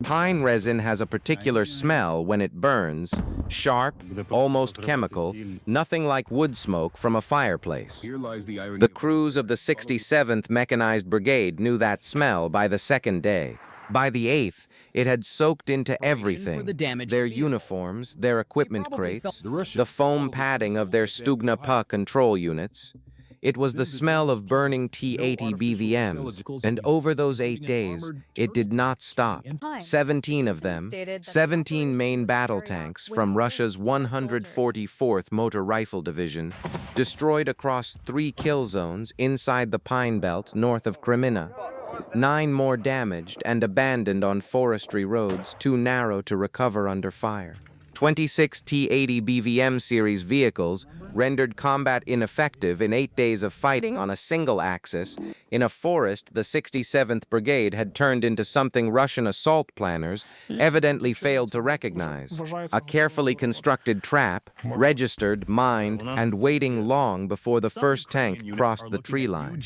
Pine resin has a particular smell when it burns, sharp, almost chemical, nothing like wood smoke from a fireplace. Here lies the irony. The crews of the 67th Mechanized Brigade knew that smell by the second day. By the 8th, it had soaked into everything: their uniforms, their equipment crates, the foam padding of their Stugna-P control units. It was the smell of burning T-80 BVMs, and over those 8 days, it did not stop. 17 of them, 17 main battle tanks from Russia's 144th Motor Rifle Division, destroyed across 3 kill zones inside the Pine Belt north of Kreminna. 9 more damaged and abandoned on forestry roads too narrow to recover under fire. 26 T-80 BVM series vehicles rendered combat ineffective in 8 days of fighting on a single axis in a forest the 67th Brigade had turned into something Russian assault planners evidently failed to recognize: a carefully constructed trap, registered, mined, and waiting long before the first tank crossed the tree line.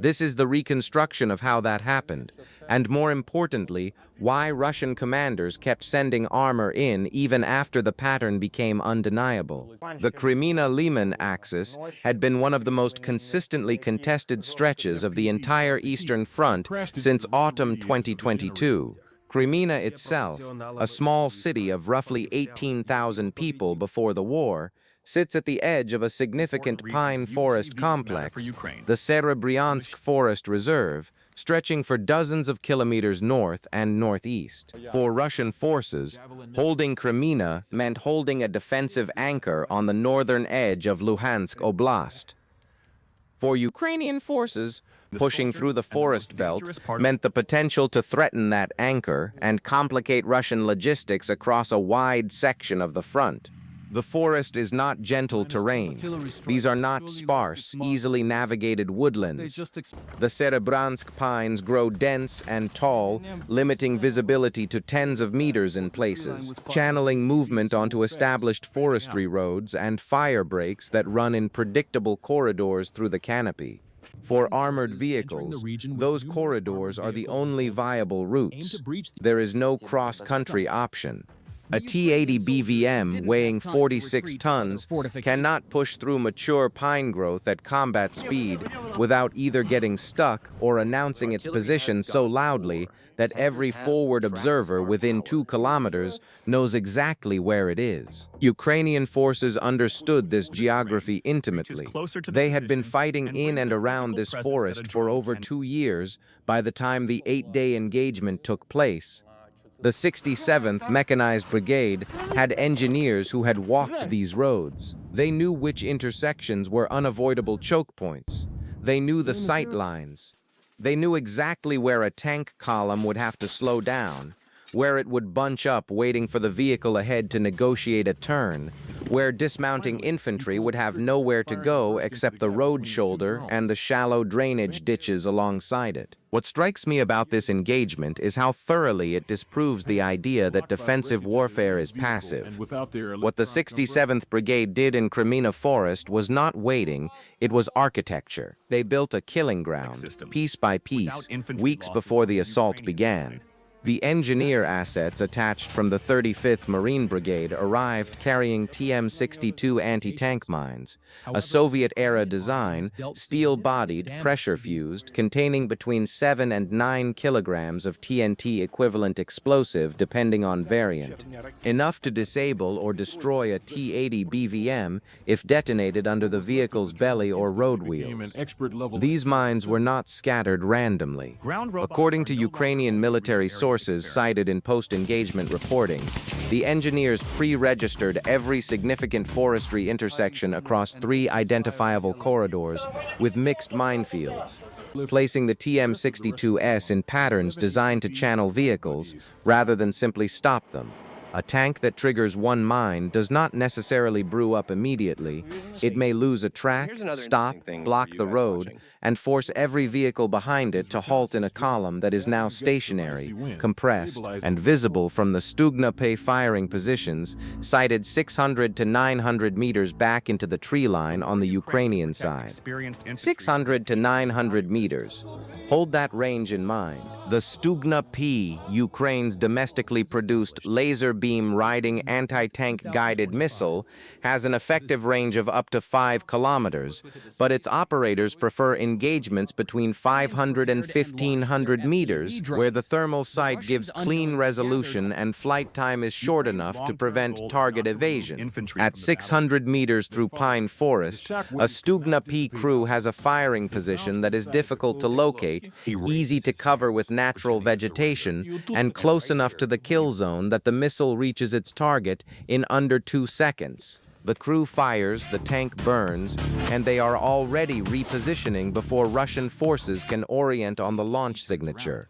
This is the reconstruction of how that happened, and more importantly, why Russian commanders kept sending armor in even after the pattern became undeniable. The Kreminna-Lyman axis had been one of the most consistently contested stretches of the entire Eastern Front since autumn 2022. Kreminna itself, a small city of roughly 18,000 people before the war, sits at the edge of a significant pine forest complex, the Serebryansk Forest Reserve, stretching for dozens of kilometers north and northeast. For Russian forces, holding Kreminna meant holding a defensive anchor on the northern edge of Luhansk Oblast. For Ukrainian forces, pushing through the forest belt meant the potential to threaten that anchor and complicate Russian logistics across a wide section of the front. The forest is not gentle terrain. These are not sparse, easily navigated woodlands. The Serebryansk pines grow dense and tall, limiting visibility to tens of meters in places, channeling movement onto established forestry roads and fire breaks that run in predictable corridors through the canopy. For armored vehicles, those corridors are the only viable routes. There is no cross-country option. A T-80 BVM weighing 46 tons cannot push through mature pine growth at combat speed without either getting stuck or announcing its position so loudly that every forward observer within 2 kilometers knows exactly where it is. Ukrainian forces understood this geography intimately. They had been fighting in and around this forest for over 2 years by the time the 8-day engagement took place. The 67th Mechanized Brigade had engineers who had walked these roads. They knew which intersections were unavoidable choke points. They knew the sight lines. They knew exactly where a tank column would have to slow down, where it would bunch up waiting for the vehicle ahead to negotiate a turn, where dismounting infantry would have nowhere to go except the road shoulder and the shallow drainage ditches alongside it. What strikes me about this engagement is how thoroughly it disproves the idea that defensive warfare is passive. What the 67th Brigade did in Kreminna Forest was not waiting, it was architecture. They built a killing ground, piece by piece, weeks before the assault began. The engineer assets attached from the 35th Marine Brigade arrived carrying TM-62 anti-tank mines, a Soviet-era design, steel-bodied, pressure-fused, containing between 7 and 9 kilograms of TNT-equivalent explosive depending on variant, enough to disable or destroy a T-80 BVM if detonated under the vehicle's belly or road wheels. These mines were not scattered randomly. According to Ukrainian military sources cited in post-engagement reporting, the engineers pre-registered every significant forestry intersection across 3 identifiable corridors with mixed minefields, placing the TM-62S in patterns designed to channel vehicles rather than simply stop them. A tank that triggers one mine does not necessarily brew up immediately. It may lose a track, stop, block the road, and force every vehicle behind it to halt in a column that is now stationary, compressed, and visible from the Stugna-P firing positions, sighted 600 to 900 meters back into the tree line on the Ukrainian side. 600 to 900 meters. Hold that range in mind. The Stugna-P, Ukraine's domestically produced laser beam riding anti-tank guided missile, has an effective range of up to 5 kilometers, but its operators prefer engagements between 500 and 1,500 meters, where the thermal sight gives clean resolution and flight time is short enough to prevent target evasion. At 600 meters through pine forest, a Stugna-P crew has a firing position that is difficult to locate, easy to cover with natural vegetation, and close enough to the kill zone that the missile reaches its target in under 2 seconds. The crew fires, the tank burns, and they are already repositioning before Russian forces can orient on the launch signature.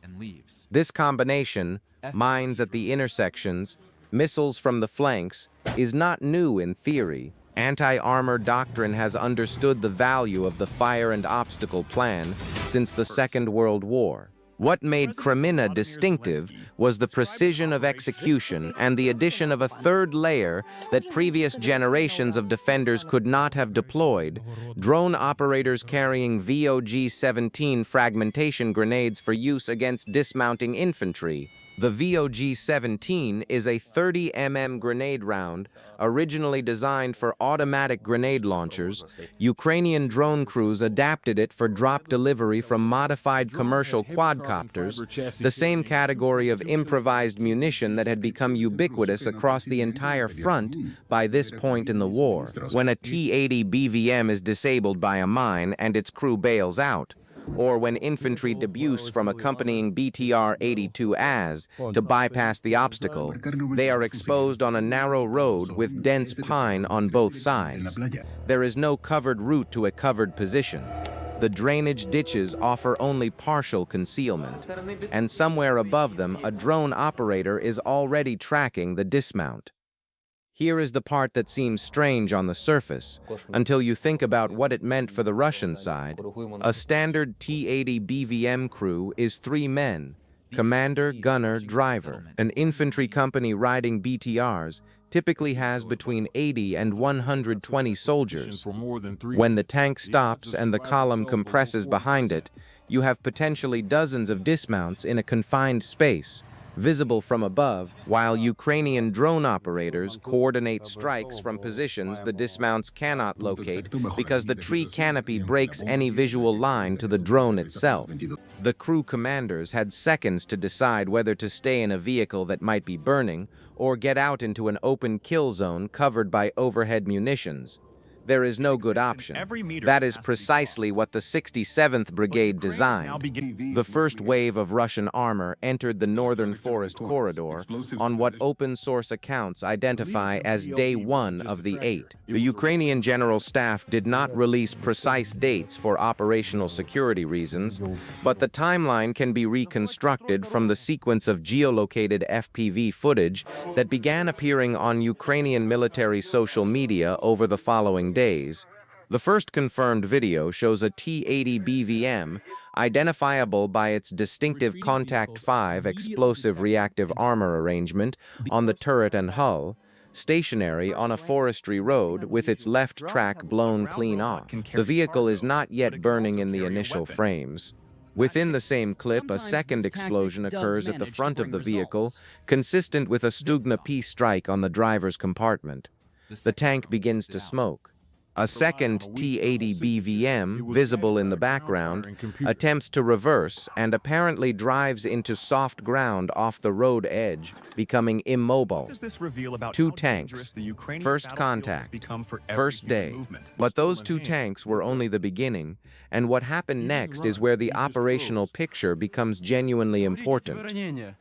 This combination, mines at the intersections, missiles from the flanks, is not new in theory. Anti-armor doctrine has understood the value of the fire and obstacle plan since the Second World War. What made Kreminna distinctive was the precision of execution and the addition of a third layer that previous generations of defenders could not have deployed: drone operators carrying VOG-17 fragmentation grenades for use against dismounting infantry. The VOG-17 is a 30 mm grenade round, originally designed for automatic grenade launchers. Ukrainian drone crews adapted it for drop delivery from modified commercial quadcopters, the same category of improvised munition that had become ubiquitous across the entire front by this point in the war. When a T-80 BVM is disabled by a mine and its crew bails out, or when infantry debuse from accompanying BTR-82 AS to bypass the obstacle, they are exposed on a narrow road with dense pine on both sides. There is no covered route to a covered position. The drainage ditches offer only partial concealment, and somewhere above them a drone operator is already tracking the dismount. Here is the part that seems strange on the surface, until you think about what it meant for the Russian side. A standard T-80 BVM crew is 3 men: commander, gunner, driver. An infantry company riding BTRs typically has between 80 and 120 soldiers. When the tank stops and the column compresses behind it, you have potentially dozens of dismounts in a confined space, visible from above, while Ukrainian drone operators coordinate strikes from positions the dismounts cannot locate because the tree canopy breaks any visual line to the drone itself. The crew commanders had seconds to decide whether to stay in a vehicle that might be burning or get out into an open kill zone covered by overhead munitions. There is no good option. That is precisely what the 67th Brigade designed. The first wave of Russian armor entered the northern forest corridor on what open-source accounts identify as Day 1 of the 8. The Ukrainian General Staff did not release precise dates for operational security reasons, but the timeline can be reconstructed from the sequence of geolocated FPV footage that began appearing on Ukrainian military social media over the following days. The first confirmed video shows a T-80 BVM, identifiable by its distinctive Contact 5 explosive reactive armor arrangement on the turret and hull, stationary on a forestry road with its left track blown clean off. The vehicle is not yet burning in the initial frames. Within the same clip, a second explosion occurs at the front of the vehicle, consistent with a Stugna-P strike on the driver's compartment. The tank begins to smoke. A second T-80 BVM, visible in the background, attempts to reverse and apparently drives into soft ground off the road edge, becoming immobile. 2 tanks. First contact. First day. But those 2 tanks were only the beginning, and what happened next is where the operational picture becomes genuinely important.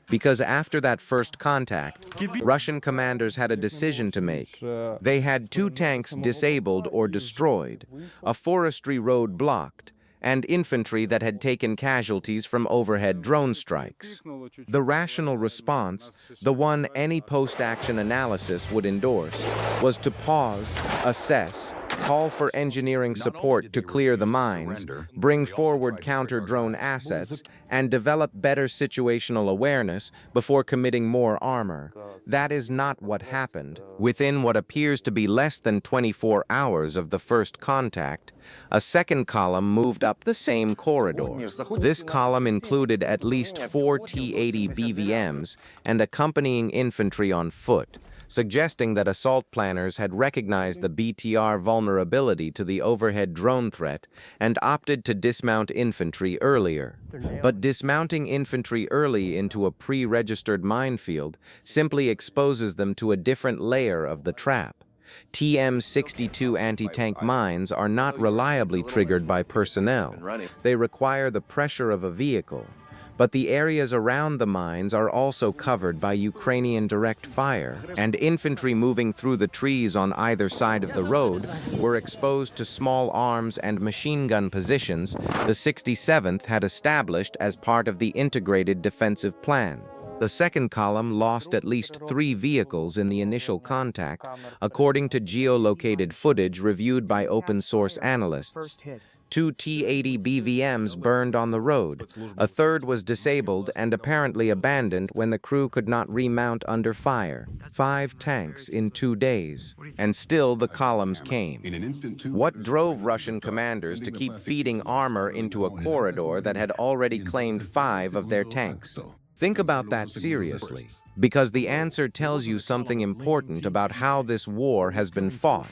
Because after that first contact, Russian commanders had a decision to make. They had 2 tanks disabled or destroyed, a forestry road blocked, and infantry that had taken casualties from overhead drone strikes. The rational response, the one any post-action analysis would endorse, was to pause, assess, call for engineering support to clear the mines, bring forward counter-drone assets, and develop better situational awareness before committing more armor. That is not what happened. Within what appears to be less than 24 hours of the first contact, a second column moved up the same corridor. This column included at least 4 T-80 BVMs and accompanying infantry on foot, suggesting that assault planners had recognized the BTR vulnerability to the overhead drone threat and opted to dismount infantry earlier. But dismounting infantry early into a pre-registered minefield simply exposes them to a different layer of the trap. TM-62 anti-tank mines are not reliably triggered by personnel. They require the pressure of a vehicle. But the areas around the mines are also covered by Ukrainian direct fire, and infantry moving through the trees on either side of the road were exposed to small arms and machine gun positions the 67th had established as part of the integrated defensive plan. The second column lost at least 3 vehicles in the initial contact, according to geolocated footage reviewed by open-source analysts. 2 T-80 BVMs burned on the road. A third was disabled and apparently abandoned when the crew could not remount under fire. 5 tanks in 2 days. And still the columns came. What drove Russian commanders to keep feeding armor into a corridor that had already claimed 5 of their tanks? Think about that seriously, because the answer tells you something important about how this war has been fought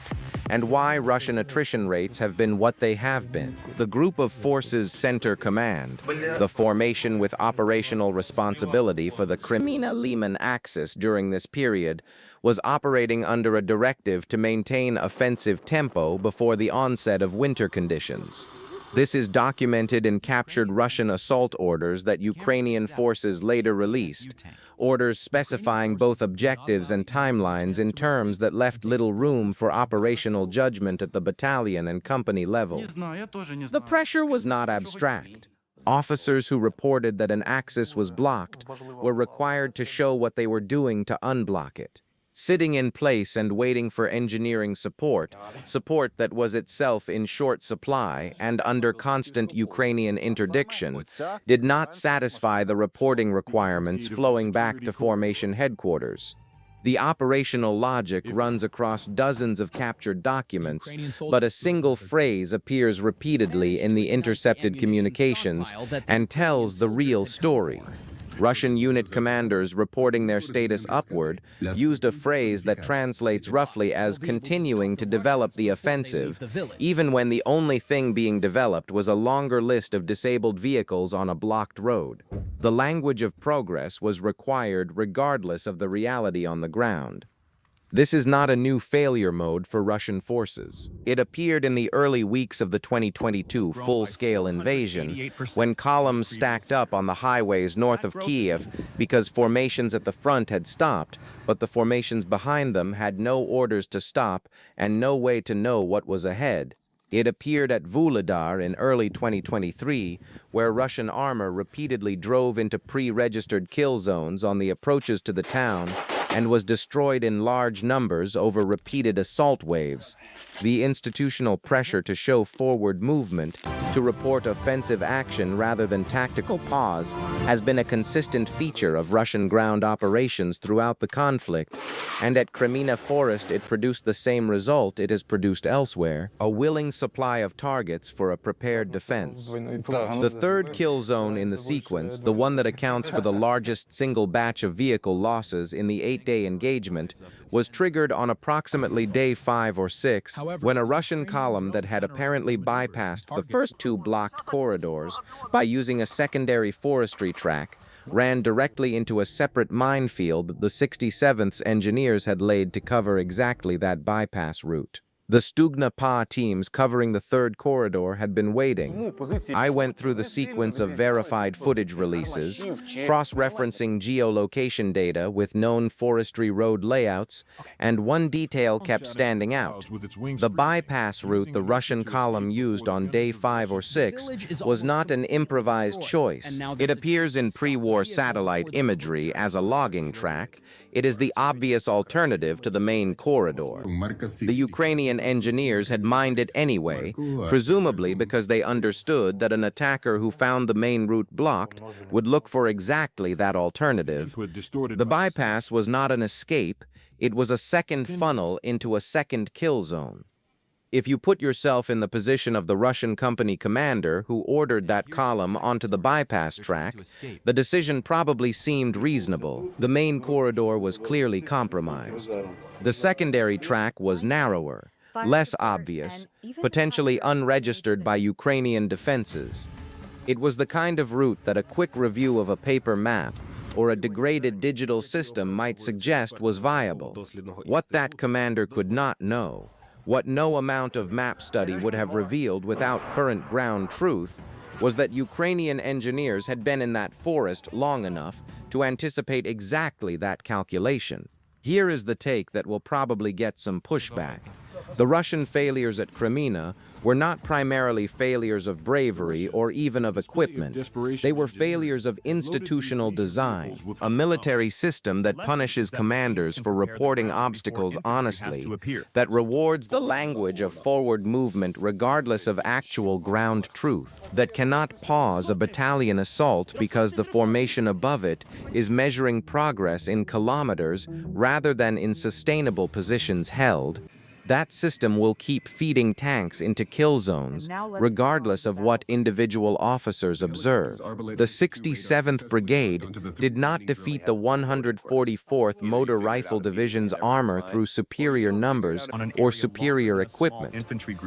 and why Russian attrition rates have been what they have been. The group of forces center command, the formation with operational responsibility for the Kreminna-Lyman axis during this period, was operating under a directive to maintain offensive tempo before the onset of winter conditions. This is documented in captured Russian assault orders that Ukrainian forces later released, orders specifying both objectives and timelines in terms that left little room for operational judgment at the battalion and company level. The pressure was not abstract. Officers who reported that an axis was blocked were required to show what they were doing to unblock it. Sitting in place and waiting for engineering support that was itself in short supply and under constant Ukrainian interdiction, did not satisfy the reporting requirements flowing back to formation headquarters. The operational logic runs across dozens of captured documents, but a single phrase appears repeatedly in the intercepted communications and tells the real story. Russian unit commanders reporting their status upward used a phrase that translates roughly as continuing to develop the offensive, even when the only thing being developed was a longer list of disabled vehicles on a blocked road. The language of progress was required regardless of the reality on the ground. This is not a new failure mode for Russian forces. It appeared in the early weeks of the 2022 full-scale invasion, when columns stacked up on the highways north of Kiev because formations at the front had stopped, but the formations behind them had no orders to stop and no way to know what was ahead. It appeared at Vuhledar in early 2023, where Russian armor repeatedly drove into pre-registered kill zones on the approaches to the town and was destroyed in large numbers over repeated assault waves. The institutional pressure to show forward movement, to report offensive action rather than tactical pause, has been a consistent feature of Russian ground operations throughout the conflict, and at Kreminna Forest it produced the same result it has produced elsewhere, a willing supply of targets for a prepared defense. The third kill zone in the sequence, the one that accounts for the largest single batch of vehicle losses in the 8-day engagement, was triggered on approximately day 5 or 6, when a Russian column that had apparently bypassed the first 2 blocked corridors by using a secondary forestry track ran directly into a separate minefield the 67th's engineers had laid to cover exactly that bypass route. The Stugna-P teams covering the third corridor had been waiting. I went through the sequence of verified footage releases, cross-referencing geolocation data with known forestry road layouts, and one detail kept standing out. The bypass route the Russian column used on day 5 or 6 was not an improvised choice. It appears in pre-war satellite imagery as a logging track. It is the obvious alternative to the main corridor. The Ukrainian engineers had mined it anyway, presumably because they understood that an attacker who found the main route blocked would look for exactly that alternative. The bypass was not an escape, it was a second funnel into a second kill zone. If you put yourself in the position of the Russian company commander who ordered that column onto the bypass track, the decision probably seemed reasonable. The main corridor was clearly compromised. The secondary track was narrower, less obvious, potentially unregistered by Ukrainian defenses. It was the kind of route that a quick review of a paper map or a degraded digital system might suggest was viable. What that commander could not know, what no amount of map study would have revealed without current ground truth, was that Ukrainian engineers had been in that forest long enough to anticipate exactly that calculation. Here is the take that will probably get some pushback. The Russian failures at Kreminna were not primarily failures of bravery or even of equipment. They were failures of institutional design, a military system that punishes commanders for reporting obstacles honestly, that rewards the language of forward movement regardless of actual ground truth, that cannot pause a battalion assault because the formation above it is measuring progress in kilometers rather than in sustainable positions held. That system will keep feeding tanks into kill zones, regardless of what individual officers observe. The 67th Brigade did not defeat the 144th Motor Rifle Division's armor through superior numbers or superior equipment.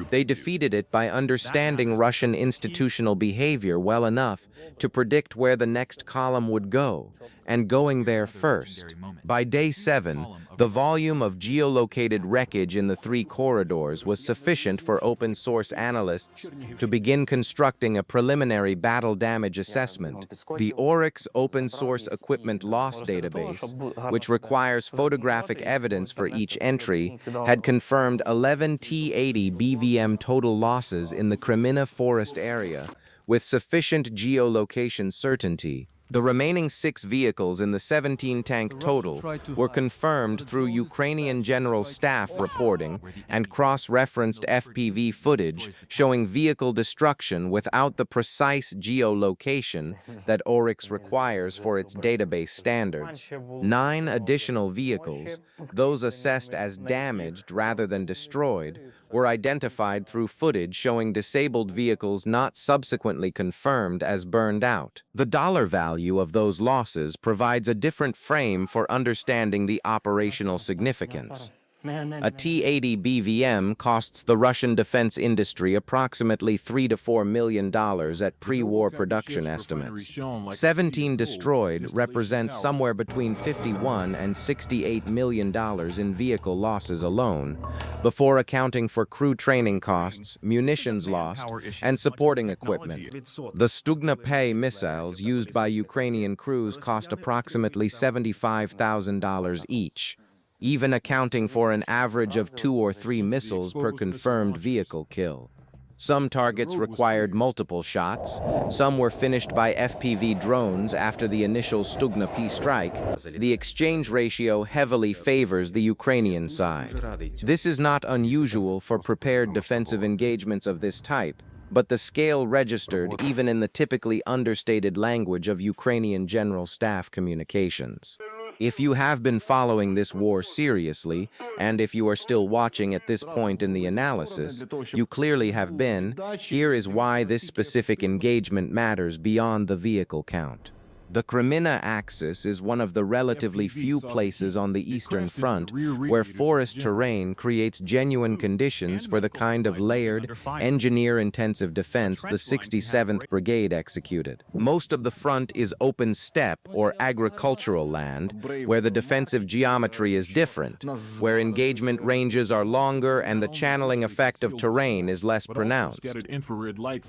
They defeated it by understanding Russian institutional behavior well enough to predict where the next column would go, and going there first. By day 7, the volume of geolocated wreckage in the 3 corridors was sufficient for open-source analysts to begin constructing a preliminary battle damage assessment. The Oryx open-source equipment loss database, which requires photographic evidence for each entry, had confirmed 11 T-80 BVM total losses in the Kreminna forest area, with sufficient geolocation certainty. The remaining 6 vehicles in the 17-tank total were confirmed through Ukrainian General Staff reporting and cross-referenced FPV footage showing vehicle destruction without the precise geolocation that Oryx requires for its database standards. 9 additional vehicles, those assessed as damaged rather than destroyed, were identified through footage showing disabled vehicles not subsequently confirmed as burned out. The dollar value of those losses provides a different frame for understanding the operational significance. A T-80 BVM costs the Russian defense industry approximately $3 to $4 million at pre-war production estimates. 17 destroyed represents somewhere between $51 and $68 million in vehicle losses alone, before accounting for crew training costs, munitions lost, and supporting equipment. The Stugna-P missiles used by Ukrainian crews cost approximately $75,000 each, even accounting for an average of 2 or 3 missiles per confirmed vehicle kill. Some targets required multiple shots, some were finished by FPV drones after the initial Stugna-P strike. The exchange ratio heavily favors the Ukrainian side. This is not unusual for prepared defensive engagements of this type, but the scale registered even in the typically understated language of Ukrainian General Staff communications. If you have been following this war seriously, and if you are still watching at this point in the analysis, you clearly have been. Here is why this specific engagement matters beyond the vehicle count. The Kreminna axis is one of the relatively few places on the Eastern Front where forest terrain creates genuine conditions for the kind of layered, engineer-intensive defense the 67th Brigade executed. Most of the front is open steppe or agricultural land, where the defensive geometry is different, where engagement ranges are longer and the channeling effect of terrain is less pronounced.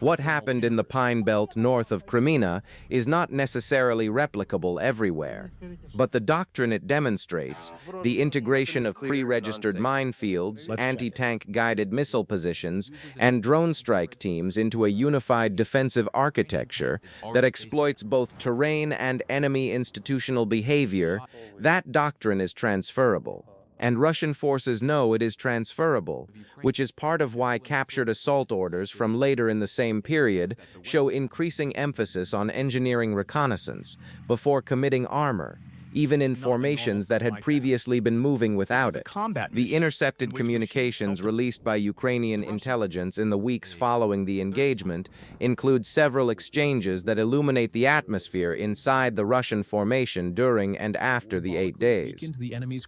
What happened in the Pine Belt north of Kreminna is not necessarily replicable everywhere, but the doctrine it demonstrates, the integration of pre-registered minefields, anti-tank guided missile positions, and drone strike teams into a unified defensive architecture that exploits both terrain and enemy institutional behavior, that doctrine is transferable. And Russian forces know it is transferable, which is part of why captured assault orders from later in the same period show increasing emphasis on engineering reconnaissance before committing armor, even in formations that had previously been moving without it. The intercepted communications released by Ukrainian intelligence in the weeks following the engagement include several exchanges that illuminate the atmosphere inside the Russian formation during and after the 8 days.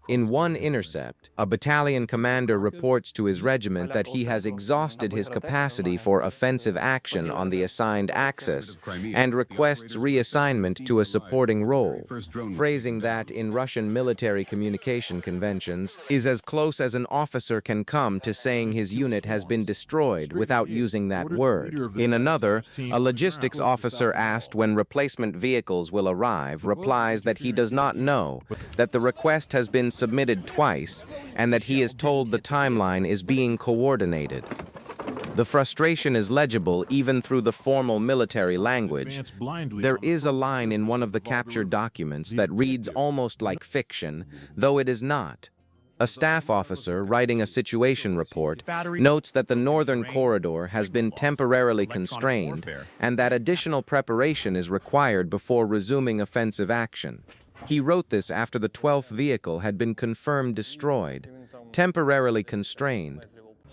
In one intercept, a battalion commander reports to his regiment that he has exhausted his capacity for offensive action on the assigned axis and requests reassignment to a supporting role, phrasing that in Russian military communication conventions is as close as an officer can come to saying his unit has been destroyed without using that word. In another, a logistics officer asked when replacement vehicles will arrive replies that he does not know, that the request has been submitted twice, and that he is told the timeline is being coordinated. The frustration is legible even through the formal military language. There is a line in one of the captured documents that reads almost like fiction, though it is not. A staff officer writing a situation report notes that the northern corridor has been temporarily constrained and that additional preparation is required before resuming offensive action. He wrote this after the 12th vehicle had been confirmed destroyed, temporarily constrained.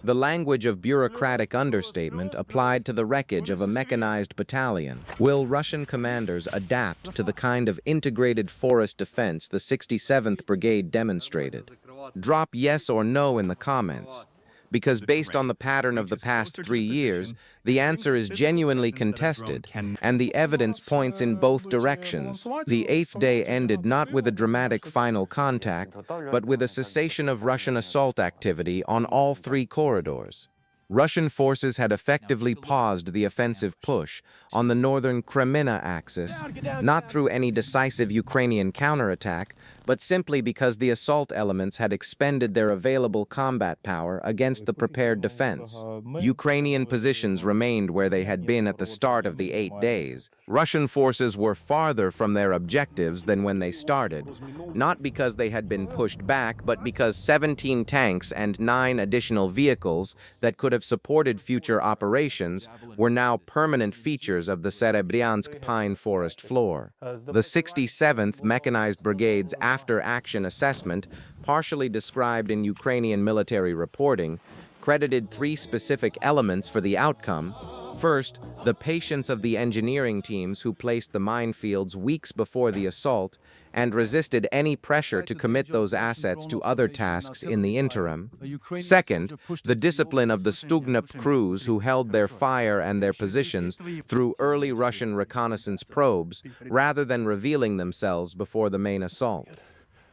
The language of bureaucratic understatement applied to the wreckage of a mechanized battalion. Will Russian commanders adapt to the kind of integrated forest defense the 67th Brigade demonstrated? Drop yes or no in the comments, because based on the pattern of the past 3 years, the answer is genuinely contested, and the evidence points in both directions. The 8th day ended not with a dramatic final contact, but with a cessation of Russian assault activity on all 3 corridors. Russian forces had effectively paused the offensive push on the northern Kreminna axis, not through any decisive Ukrainian counterattack, but simply because the assault elements had expended their available combat power against the prepared defense. Ukrainian positions remained where they had been at the start of the 8 days. Russian forces were farther from their objectives than when they started, not because they had been pushed back, but because 17 tanks and 9 additional vehicles that could have supported future operations were now permanent features of the Serebryansk pine forest floor. The 67th Mechanized Brigade's after-action assessment, partially described in Ukrainian military reporting, credited 3 specific elements for the outcome. First, the patience of the engineering teams who placed the minefields weeks before the assault and resisted any pressure to commit those assets to other tasks in the interim. Second, the discipline of the Stugna-P crews who held their fire and their positions through early Russian reconnaissance probes rather than revealing themselves before the main assault.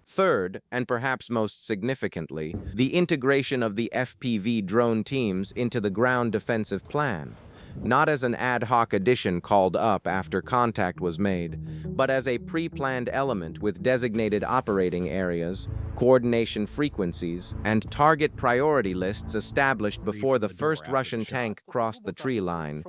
Third, and perhaps most significantly, the integration of the FPV drone teams into the ground defensive plan, not as an ad hoc addition called up after contact was made, but as a pre-planned element with designated operating areas, coordination frequencies, and target priority lists established before the first Russian tank crossed the tree line.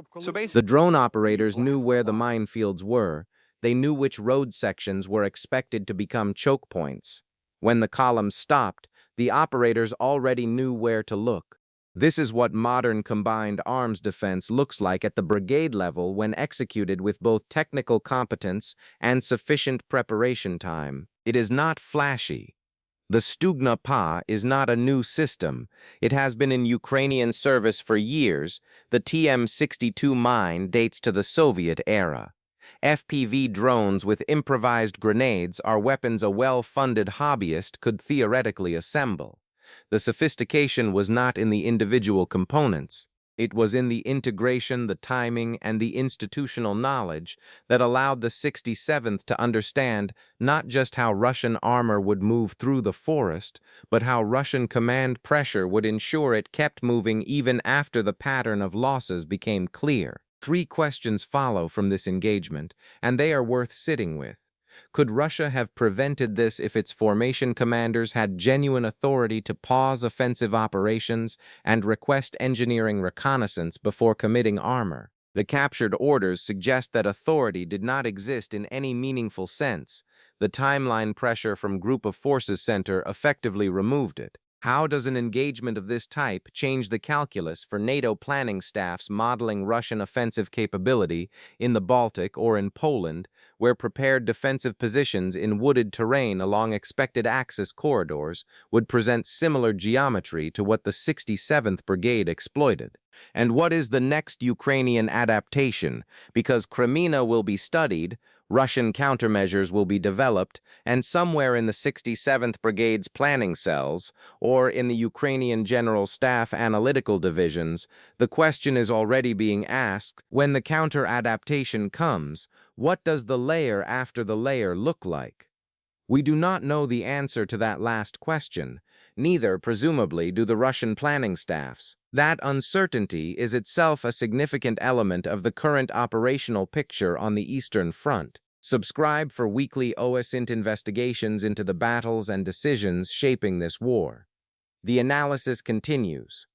The drone operators knew where the minefields were. They knew which road sections were expected to become choke points. When the columns stopped, the operators already knew where to look. This is what modern combined arms defense looks like at the brigade level when executed with both technical competence and sufficient preparation time. It is not flashy. The Stugna-P is not a new system. It has been in Ukrainian service for years. The TM-62 mine dates to the Soviet era. FPV drones with improvised grenades are weapons a well-funded hobbyist could theoretically assemble. The sophistication was not in the individual components. It was in the integration, the timing, and the institutional knowledge that allowed the 67th to understand not just how Russian armor would move through the forest, but how Russian command pressure would ensure it kept moving even after the pattern of losses became clear. 3 questions follow from this engagement, and they are worth sitting with. Could Russia have prevented this if its formation commanders had genuine authority to pause offensive operations and request engineering reconnaissance before committing armor? The captured orders suggest that authority did not exist in any meaningful sense. The timeline pressure from Group of Forces Center effectively removed it. How does an engagement of this type change the calculus for NATO planning staffs modeling Russian offensive capability in the Baltic or in Poland, where prepared defensive positions in wooded terrain along expected Axis corridors would present similar geometry to what the 67th Brigade exploited? And what is the next Ukrainian adaptation? Because Kreminna will be studied, Russian countermeasures will be developed, and somewhere in the 67th Brigade's planning cells, or in the Ukrainian General Staff analytical divisions, the question is already being asked, when the counter-adaptation comes, what does the layer after the layer look like? We do not know the answer to that last question, neither, presumably, do the Russian planning staffs. That uncertainty is itself a significant element of the current operational picture on the Eastern Front. Subscribe for weekly OSINT investigations into the battles and decisions shaping this war. The analysis continues.